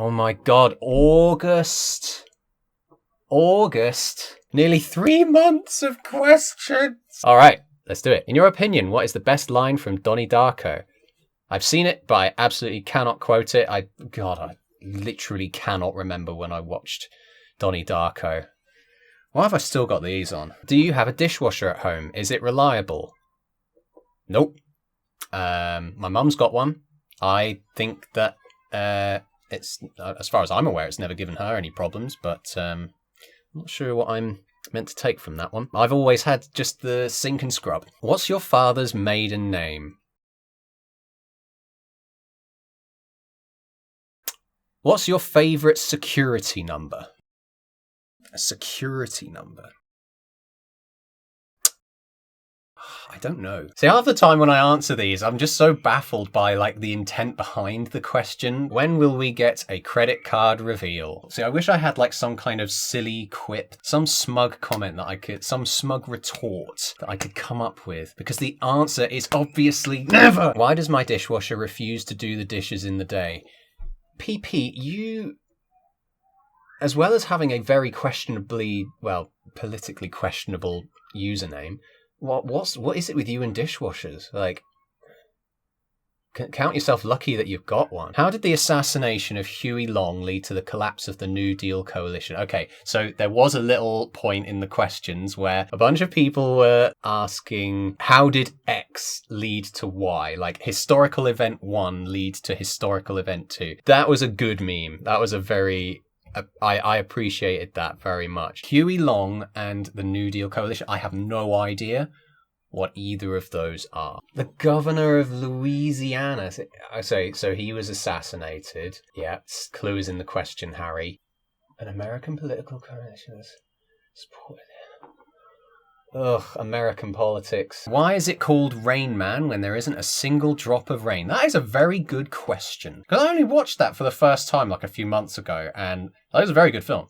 Oh my god, August. Nearly 3 months of questions. All right, let's do it. In your opinion, what is the best line from Donnie Darko? I've seen it, but I absolutely cannot quote it. I literally cannot remember when I watched Donnie Darko. Why have I still got these on? Do you have a dishwasher at home? Is it reliable? Nope. My mum's got one. I think that it's, as far as I'm aware, it's never given her any problems, but I'm not sure what I'm meant to take from that one. I've always had just the sink and scrub. What's your father's maiden name? What's your favourite security number? A security number? I don't know. See, half the time when I answer these, I'm just so baffled by, like, the intent behind the question. When will we get a credit card reveal? See, I wish I had, like, some kind of silly quip, some smug comment that I could, some smug retort that I could come up with, because the answer is obviously never! Why does my dishwasher refuse to do the dishes in the day? PP, you, as well as having a very questionably, well, politically questionable username, what is it with you and dishwashers? Like, count yourself lucky that you've got one. How did the assassination of Huey Long lead to the collapse of the New Deal coalition? Okay, so there was a little point in the questions where a bunch of people were asking, how did X lead to Y? Like, historical event 1 leads to historical event 2. That was a good meme. That was a very... I appreciated that very much. Huey Long and the New Deal coalition, I have no idea what either of those are. The governor of Louisiana. So he was assassinated. Yeah, clue is in the question, Harry. An American political coalition has supported him. Ugh, American politics. Why is it called Rain Man when there isn't a single drop of rain? That is a very good question. Because I only watched that for the first time like a few months ago, and that was a very good film.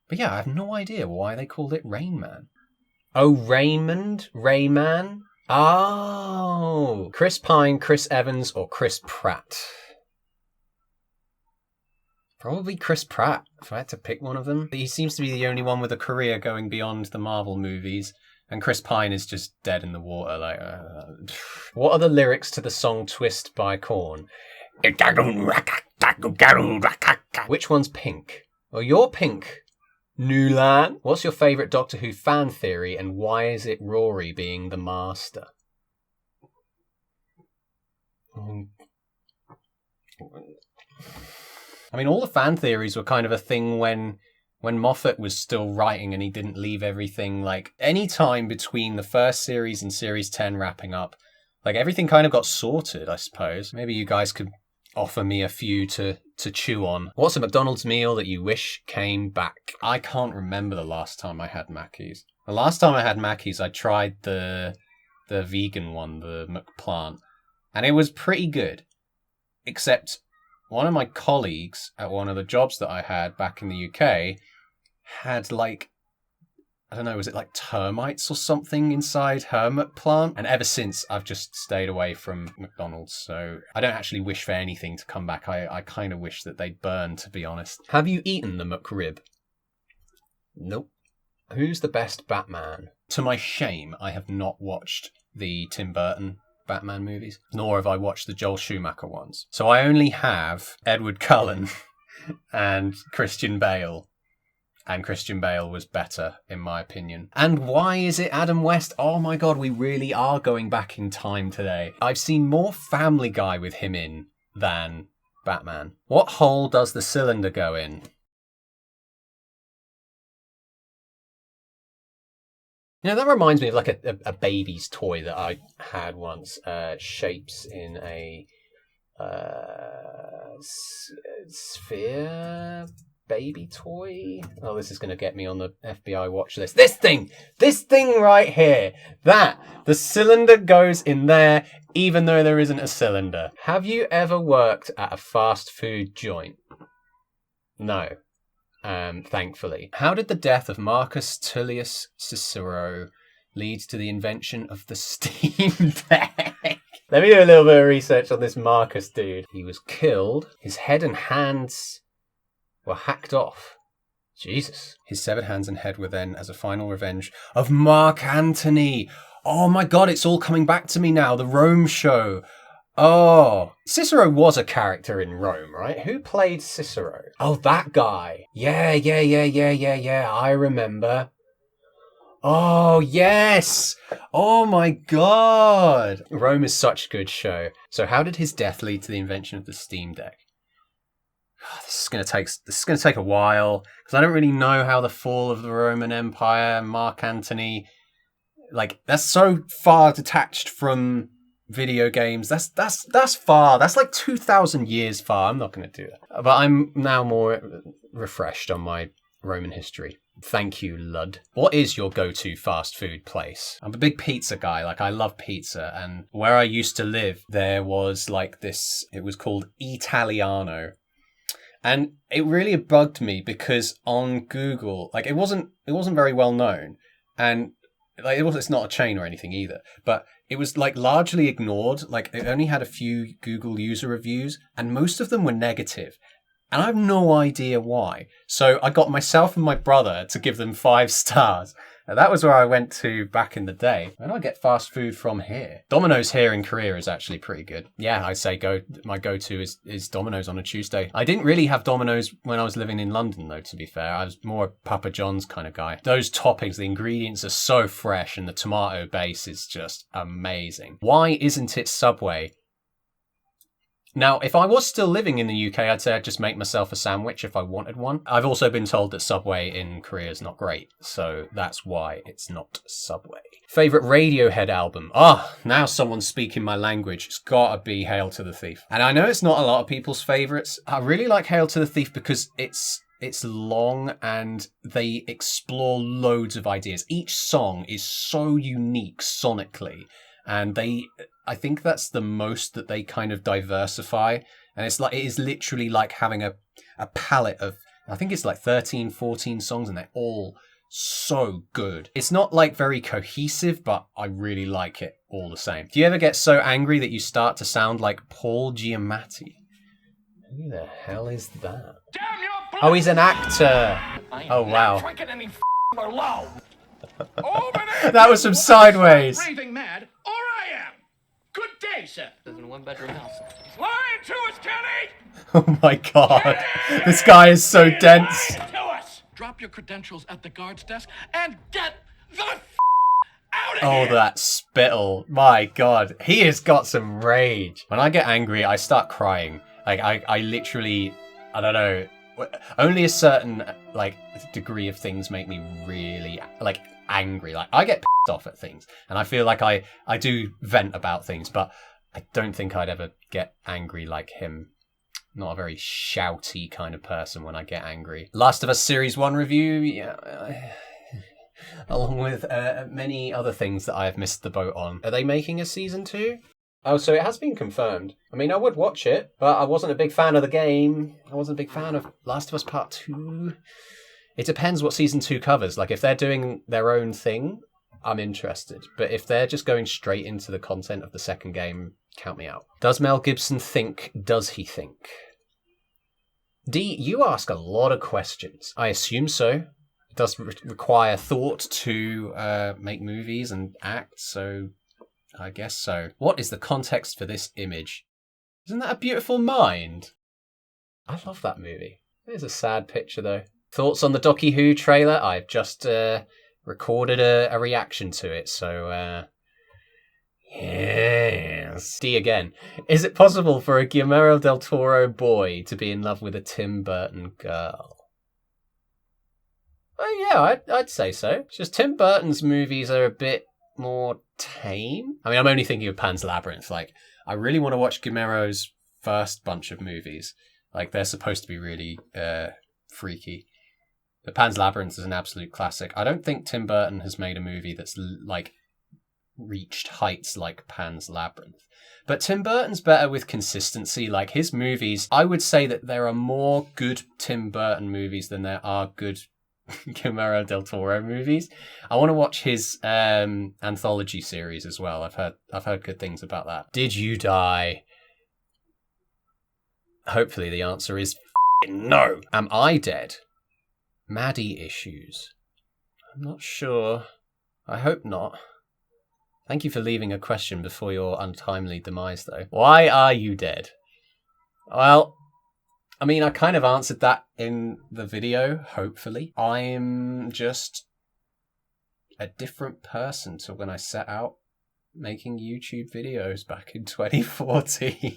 But yeah, I have no idea why they called it Rain Man. Oh, Rayman? Oh, Chris Pine, Chris Evans, or Chris Pratt? Probably Chris Pratt, if I had to pick one of them. He seems to be the only one with a career going beyond the Marvel movies. And Chris Pine is just dead in the water. Like, What are the lyrics to the song Twist by Korn? Which one's Pink? Oh, you're Pink. Nulan. What's your favourite Doctor Who fan theory, and why is it Rory being the Master? I mean, all the fan theories were kind of a thing when Moffat was still writing and he didn't leave everything, like, any time between the first series and Series 10 wrapping up. Like, everything kind of got sorted, I suppose. Maybe you guys could offer me a few to chew on. What's a McDonald's meal that you wish came back? I can't remember the last time I had Mackey's. The last time I had Mackey's, I tried the vegan one, the McPlant, and it was pretty good. Except one of my colleagues at one of the jobs that I had back in the UK had, like, I don't know, was it like termites or something inside her McPlant? And ever since, I've just stayed away from McDonald's. So I don't actually wish for anything to come back. I kind of wish that they'd burn, to be honest. Have you eaten the McRib? Nope. Who's the best Batman? To my shame, I have not watched the Tim Burton Batman movies, nor have I watched the Joel Schumacher ones. So I only have Edward Cullen and Christian Bale. And Christian Bale was better, in my opinion. And why is it Adam West? Oh my god, we really are going back in time today. I've seen more Family Guy with him in than Batman. What hole does the cylinder go in? You know, that reminds me of like a baby's toy that I had once. Shapes in a sphere baby toy. Oh, this is going to get me on the FBI watch list. This thing right here. The cylinder goes in there, even though there isn't a cylinder. Have you ever worked at a fast food joint? No. Thankfully. How did the death of Marcus Tullius Cicero lead to the invention of the Steam Deck? Let me do a little bit of research on this Marcus dude. He was killed. His head and hands were hacked off. Jesus. His severed hands and head were then as a final revenge of Mark Antony. Oh my god, it's all coming back to me now. The Rome show. Oh, Cicero was a character in Rome, right? Who played Cicero? Oh, that guy. Yeah. I remember. Oh, yes. Oh my god. Rome is such a good show. So how did his death lead to the invention of the Steam Deck? This is going to take a while because I don't really know how the fall of the Roman Empire, Mark Antony, like that's so far detached from video games. That's far. That's like 2,000 years far. I'm not going to do that. But I'm now more refreshed on my Roman history. Thank you, Lud. What is your go-to fast food place? I'm a big pizza guy. Like, I love pizza. And where I used to live, there was like this, it was called Italiano. And it really bugged me because on Google, like it wasn't very well known. And like it's not a chain or anything either, but it was like largely ignored. Like it only had a few Google user reviews and most of them were negative. And I have no idea why. So I got myself and my brother to give them 5 stars. And that was where I went to back in the day. Where do I get fast food from here? Domino's here in Korea is actually pretty good. Yeah, I'd say my go-to is Domino's on a Tuesday. I didn't really have Domino's when I was living in London, though, to be fair. I was more a Papa John's kind of guy. Those toppings, the ingredients are so fresh and the tomato base is just amazing. Why isn't it Subway? Now, if I was still living in the UK, I'd say I'd just make myself a sandwich if I wanted one. I've also been told that Subway in Korea is not great, so that's why it's not Subway. Favourite Radiohead album? Now someone's speaking my language. It's gotta be Hail to the Thief. And I know it's not a lot of people's favourites. I really like Hail to the Thief because it's long and they explore loads of ideas. Each song is so unique sonically. And I think that's the most that they kind of diversify. And it is literally like having a palette of, I think it's like 13, 14 songs and they're all so good. It's not like very cohesive, but I really like it all the same. Do you ever get so angry that you start to sound like Paul Giamatti? Who the hell is that? Oh, he's an actor. Oh, wow. That was from Sideways. Raving mad, or I am. Good day, sir. Lives in a one-bedroom house. He's lying to us, Kenny. Oh my god, this guy is so dense. To us. Drop your credentials at the guard's desk and get the out of here. Oh, that spittle. My god, he has got some rage. When I get angry, I start crying. Like I literally, I don't know. Only a certain like degree of things make me really like angry. Like I get pissed off at things and I feel like I do vent about things, but I don't think I'd ever get angry like him. Not a very shouty kind of person when I get angry. Last of Us Series 1 review, yeah, along with many other things that I have missed the boat on. Are they making a season 2? Oh, so it has been confirmed. I mean, I would watch it, but I wasn't a big fan of the game. I wasn't a big fan of Last of Us Part 2. It depends what season 2 covers. Like, if they're doing their own thing, I'm interested. But if they're just going straight into the content of the second game, count me out. Does Mel Gibson think? Does he think? D, you ask a lot of questions. I assume so. It does require thought to make movies and act, so I guess so. What is the context for this image? Isn't that a beautiful mind? I love that movie. It is a sad picture, though. Thoughts on the Doki Who trailer? I've just recorded a reaction to it, so yes. D again. Is it possible for a Guillermo del Toro boy to be in love with a Tim Burton girl? Oh yeah, I'd say so. It's just Tim Burton's movies are a bit more tame. I mean, I'm only thinking of Pan's Labyrinth. Like, I really want to watch Guillermo's first bunch of movies. Like, they're supposed to be really freaky. The Pan's Labyrinth is an absolute classic. I don't think Tim Burton has made a movie that's like reached heights like Pan's Labyrinth. But Tim Burton's better with consistency. Like, his movies, I would say that there are more good Tim Burton movies than there are good Guillermo del Toro movies. I want to watch his anthology series as well. I've heard good things about that. Did you die? Hopefully the answer is no. Am I dead? Maddie issues. I'm not sure. I hope not. Thank you for leaving a question before your untimely demise, though. Why are you dead? Well, I mean, I kind of answered that in the video, hopefully. I'm just a different person to when I set out making YouTube videos back in 2014.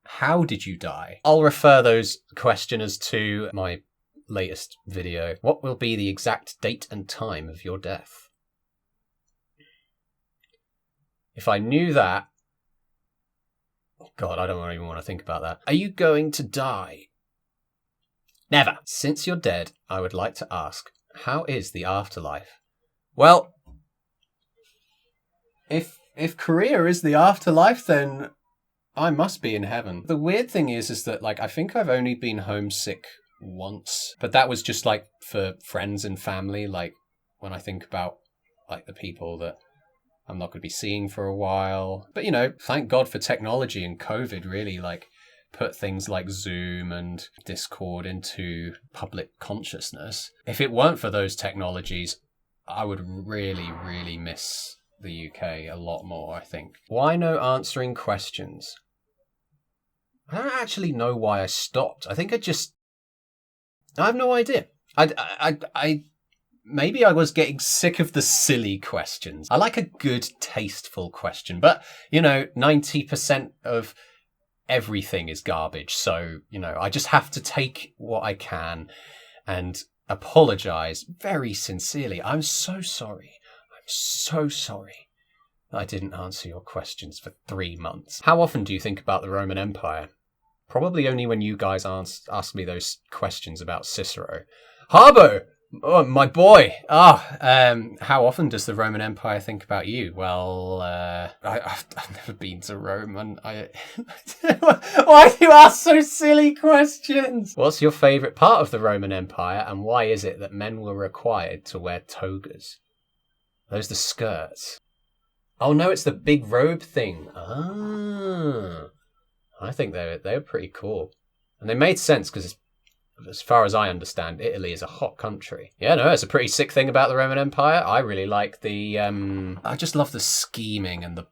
How did you die? I'll refer those questioners to my latest video. What will be the exact date and time of your death? If I knew that... God, I don't even want to think about that. Are you going to die? Never. Since you're dead, I would like to ask, how is the afterlife? Well, if Korea is the afterlife, then I must be in heaven. The weird thing is that, like, I think I've only been homesick once, but that was just, like, for friends and family. Like, when I think about, like, the people that I'm not going to be seeing for a while. But, you know, thank God for technology, and COVID really, like, put things like Zoom and Discord into public consciousness. If it weren't for those technologies, I would really, really miss the UK a lot more, I think. Why no answering questions? I don't actually know why I stopped. I think I have no idea. Maybe I was getting sick of the silly questions. I like a good, tasteful question, but, you know, 90% of everything is garbage. So, you know, I just have to take what I can and apologize very sincerely. I'm so sorry. I'm so sorry that I didn't answer your questions for 3 months. How often do you think about the Roman Empire? Probably only when you guys ask me those questions about Cicero. Harbo! Oh, my boy. How often does the Roman Empire think about you? Well, I've never been to Rome, and why do you ask so silly questions? What's your favourite part of the Roman Empire, and why is it that men were required to wear togas? Are those the skirts? Oh no, it's the big robe thing. I think they're pretty cool. And they made sense because, as far as I understand, Italy is a hot country. Yeah, no, it's a pretty sick thing about the Roman Empire. I really like I just love the scheming and the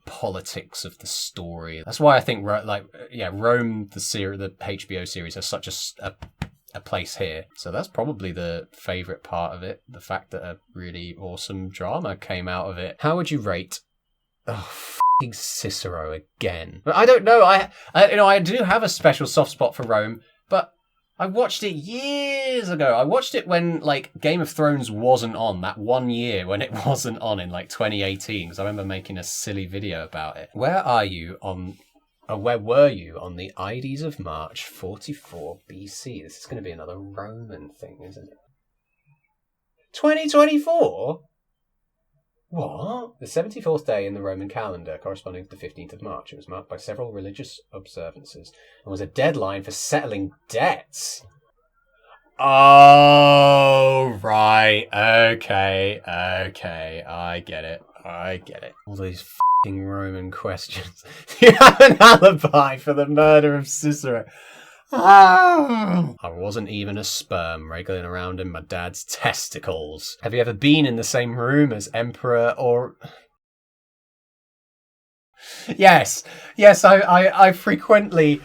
politics of the story. That's why I think, Rome, the HBO series, has such a place here. So that's probably the favourite part of it. The fact that a really awesome drama came out of it. How would you rate... f***ing Cicero again. But I don't know. I do have a special soft spot for Rome, but I watched it years ago. I watched it when, like, Game of Thrones wasn't on, that 1 year when it wasn't on in, like, 2018, because I remember making a silly video about it. Where were you on the Ides of March 44 BC? This is going to be another Roman thing, isn't it? 2024? What? The 74th day in the Roman calendar, corresponding to the 15th of March. It was marked by several religious observances and was a deadline for settling debts. Oh, right. Okay. I get it. All these f***ing Roman questions. You have an alibi for the murder of Cicero. I wasn't even a sperm wriggling around in my dad's testicles. Have you ever been in the same room as Emperor or... Yes, I frequently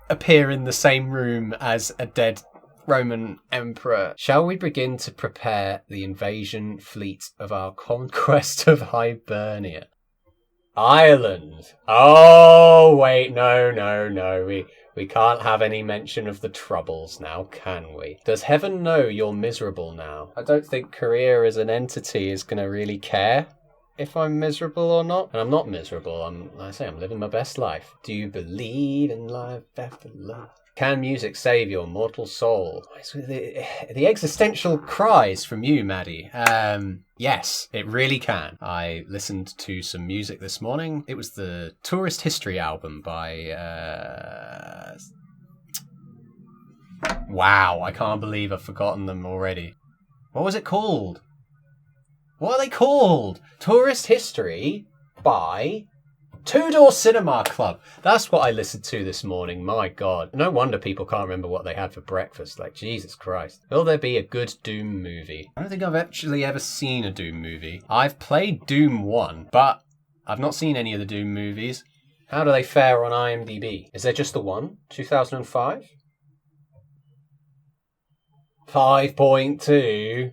appear in the same room as a dead Roman emperor. Shall we begin to prepare the invasion fleet of our conquest of Hibernia? Ireland. Oh, wait, no. We can't have any mention of the Troubles now, can we? Does heaven know you're miserable now? I don't think Korea as an entity is going to really care if I'm miserable or not. And I'm not miserable. I'm living my best life. Do you believe in life after love? Can music save your mortal soul? The existential cries from you, Maddie. Yes, it really can. I listened to some music this morning. It was the Tourist History album by... Wow, I can't believe I've forgotten them already. What was it called? What are they called? Tourist History by... Two Door Cinema Club. That's what I listened to this morning. My God. No wonder people can't remember what they had for breakfast. Like, Jesus Christ. Will there be a good Doom movie? I don't think I've actually ever seen a Doom movie. I've played Doom 1, but I've not seen any of the Doom movies. How do they fare on IMDb? Is there just the one? 2005? 5.2.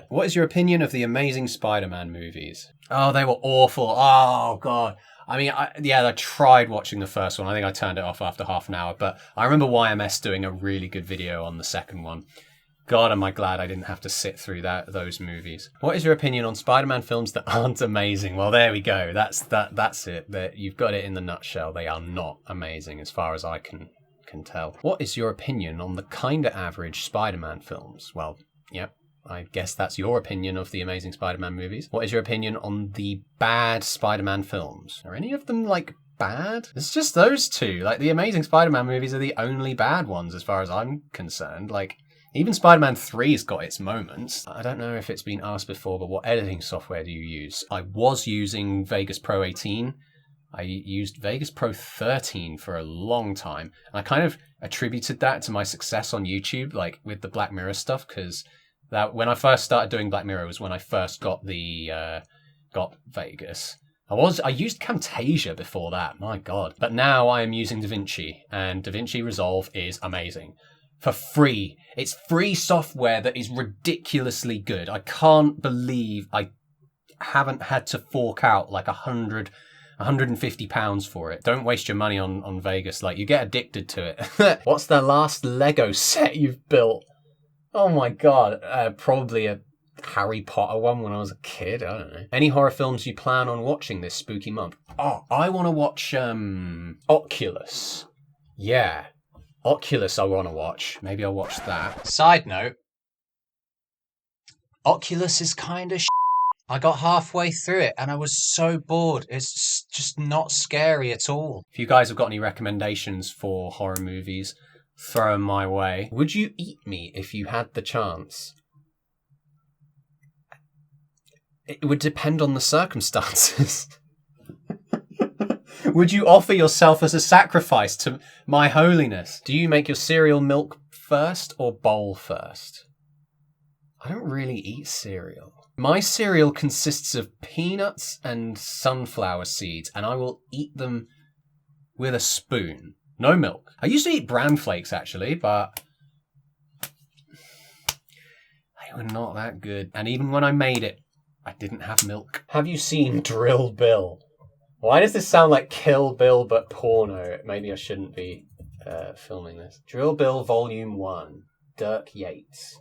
What is your opinion of the Amazing Spider-Man movies? Oh, they were awful. Oh, God. I mean, I tried watching the first one. I think I turned it off after half an hour. But I remember YMS doing a really good video on the second one. God, am I glad I didn't have to sit through those movies. What is your opinion on Spider-Man films that aren't amazing? Well, there we go. That's it. You've got it in the nutshell. They are not amazing as far as I can tell. What is your opinion on the kinda average Spider-Man films? Well, yep. I guess that's your opinion of the Amazing Spider-Man movies. What is your opinion on the bad Spider-Man films? Are any of them, like, bad? It's just those two. Like, the Amazing Spider-Man movies are the only bad ones as far as I'm concerned. Like, even Spider-Man 3's got its moments. I don't know if it's been asked before, but what editing software do you use? I was using Vegas Pro 18. I used Vegas Pro 13 for a long time. And I kind of attributed that to my success on YouTube, like, with the Black Mirror stuff, because that when I first started doing Black Mirror was when I first got Vegas. I used Camtasia before that, my God. But now I am using DaVinci, and DaVinci Resolve is amazing. For free. It's free software that is ridiculously good. I can't believe I haven't had to fork out like £150 for it. Don't waste your money on Vegas. Like, you get addicted to it. What's the last Lego set you've built? Oh my God, probably a Harry Potter one when I was a kid. I don't know. Any horror films you plan on watching this spooky month? Oh, I want to watch Oculus. Yeah, Oculus I want to watch. Maybe I'll watch that. Side note, Oculus is kind of I got halfway through it and I was so bored. It's just not scary at all. If you guys have got any recommendations for horror movies, throw them my way. Would you eat me if you had the chance? It would depend on the circumstances. Would you offer yourself as a sacrifice to my holiness? Do you make your cereal milk first or bowl first? I don't really eat cereal. My cereal consists of peanuts and sunflower seeds, and I will eat them with a spoon. No milk. I used to eat bran flakes, actually, but they were not that good. And even when I made it, I didn't have milk. Have you seen Drill Bill? Why does this sound like Kill Bill but porno? Maybe I shouldn't be filming this. Drill Bill Volume 1. Dirk Yates.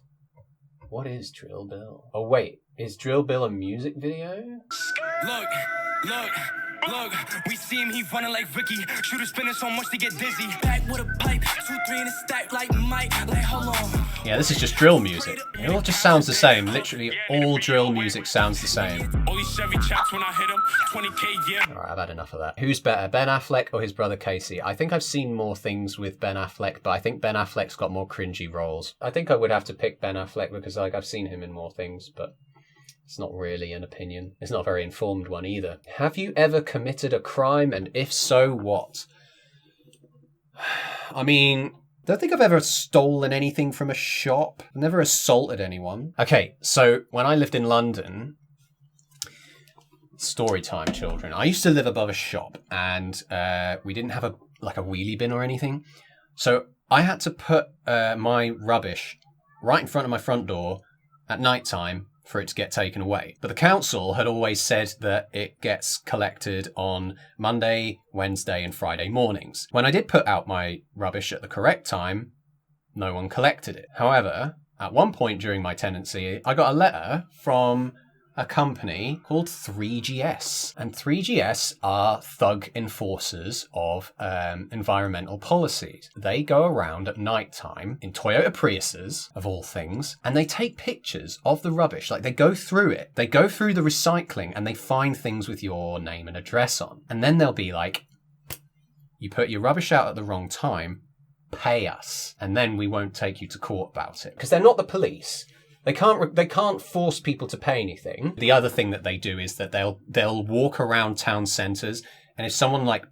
What is Drill Bill? Oh, wait. Is Drill Bill a music video? Look, we see him, he running like Ricky. Shooter spinning so much to get dizzy. Back with a pipe, 2-3 in a stack like Mike. Like, hold on. Yeah, this is just drill music. It all just sounds the same. Literally, all drill music sounds the same. All these Chevy chaps when I hit him, 20K, yeah. Alright, I've had enough of that. Who's better, Ben Affleck or his brother Casey? I think I've seen more things with Ben Affleck, but I think Ben Affleck's got more cringy roles. I think I would have to pick Ben Affleck because I've seen him in more things, but it's not really an opinion. It's not a very informed one either. Have you ever committed a crime, and if so, what? I mean, I don't think I've ever stolen anything from a shop. I've never assaulted anyone. Okay, so when I lived in London, story time, children. I used to live above a shop, and we didn't have a wheelie bin or anything. So I had to put my rubbish right in front of my front door at night time for it to get taken away. But the council had always said that it gets collected on Monday, Wednesday and Friday mornings. When I did put out my rubbish at the correct time, no one collected it. However, at one point during my tenancy, I got a letter from a company called 3GS. And 3GS are thug enforcers of environmental policies. They go around at night time in Toyota Priuses, of all things, and they take pictures of the rubbish. Like, they go through it. They go through the recycling and they find things with your name and address on. And then they'll be like, you put your rubbish out at the wrong time, pay us. And then we won't take you to court about it. Because they're not the police. They can't force people to pay anything. The other thing that they do is that they'll walk around town centres, and if someone like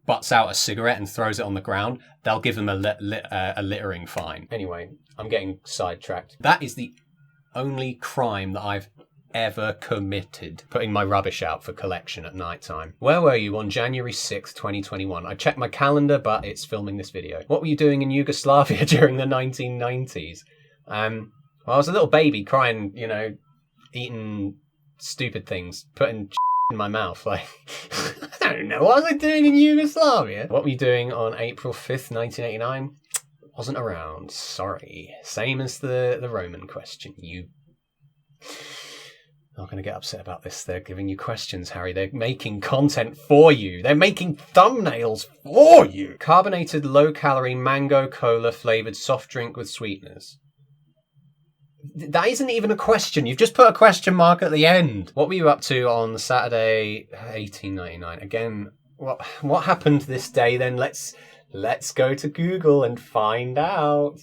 butts out a cigarette and throws it on the ground, they'll give them a littering fine. Anyway, I'm getting sidetracked. That is the only crime that I've ever committed, putting my rubbish out for collection at night time. Where were you on January 6th, 2021? I checked my calendar, but it's filming this video. What were you doing in Yugoslavia during the 1990s? Well, I was a little baby crying, eating stupid things, putting in my mouth. Like, I don't know, what was I doing in Yugoslavia? What were you doing on April 5th, 1989? Wasn't around, sorry. Same as the Roman question. Not going to get upset about this. They're giving you questions, Harry. They're making content for you. They're making thumbnails for you. Carbonated, low-calorie, mango cola flavoured soft drink with sweeteners. That isn't even a question. You've just put a question mark at the end. What were you up to on Saturday, 1899? Again, what happened this day then? Let's go to Google and find out.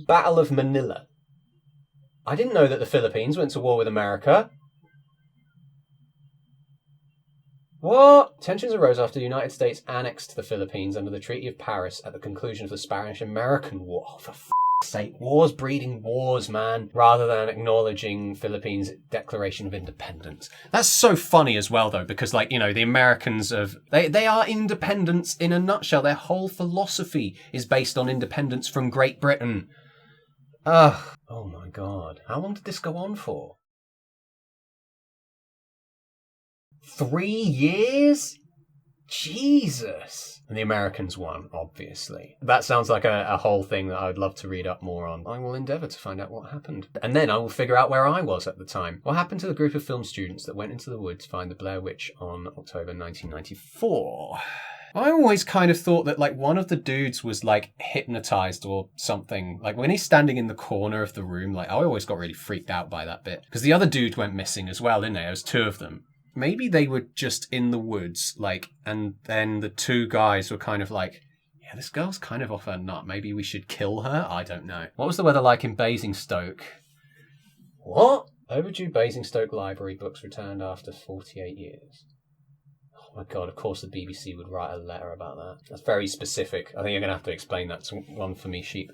Battle of Manila. I didn't know that the Philippines went to war with America. What? Tensions arose after the United States annexed the Philippines under the Treaty of Paris at the conclusion of the Spanish-American War. Oh, for f***'s sake. Wars breeding wars, man. Rather than acknowledging Philippines' declaration of independence. That's so funny as well, though, because, the Americans they are independents in a nutshell. Their whole philosophy is based on independence from Great Britain. Ugh. Oh my god. How long did this go on for? 3 years? Jesus. And the Americans won, obviously. That sounds like a whole thing that I would love to read up more on. I will endeavour to find out what happened. And then I will figure out where I was at the time. What happened to the group of film students that went into the woods to find the Blair Witch on October 1994? I always kind of thought that, one of the dudes was, hypnotized or something. When he's standing in the corner of the room, I always got really freaked out by that bit. Because the other dude went missing as well, didn't they? There was two of them. Maybe they were just in the woods, and then the two guys were kind of yeah, this girl's kind of off her nut. Maybe we should kill her? I don't know. What was the weather like in Basingstoke? What? Overdue Basingstoke Library books returned after 48 years. Oh my god, of course the BBC would write a letter about that. That's very specific. I think you're going to have to explain that to one for me, sheep.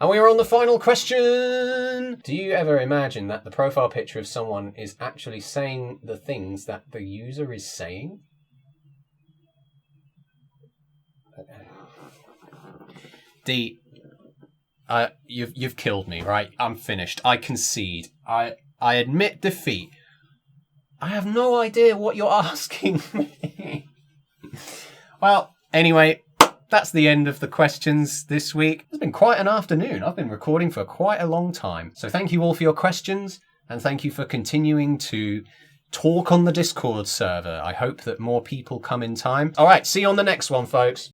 And we are on the final question! Do you ever imagine that the profile picture of someone is actually saying the things that the user is saying? D, you've killed me, right? I'm finished. I concede. I admit defeat. I have no idea what you're asking me. Well, anyway, that's the end of the questions this week. It's been quite an afternoon. I've been recording for quite a long time. So thank you all for your questions, and thank you for continuing to talk on the Discord server. I hope that more people come in time. All right, see you on the next one, folks.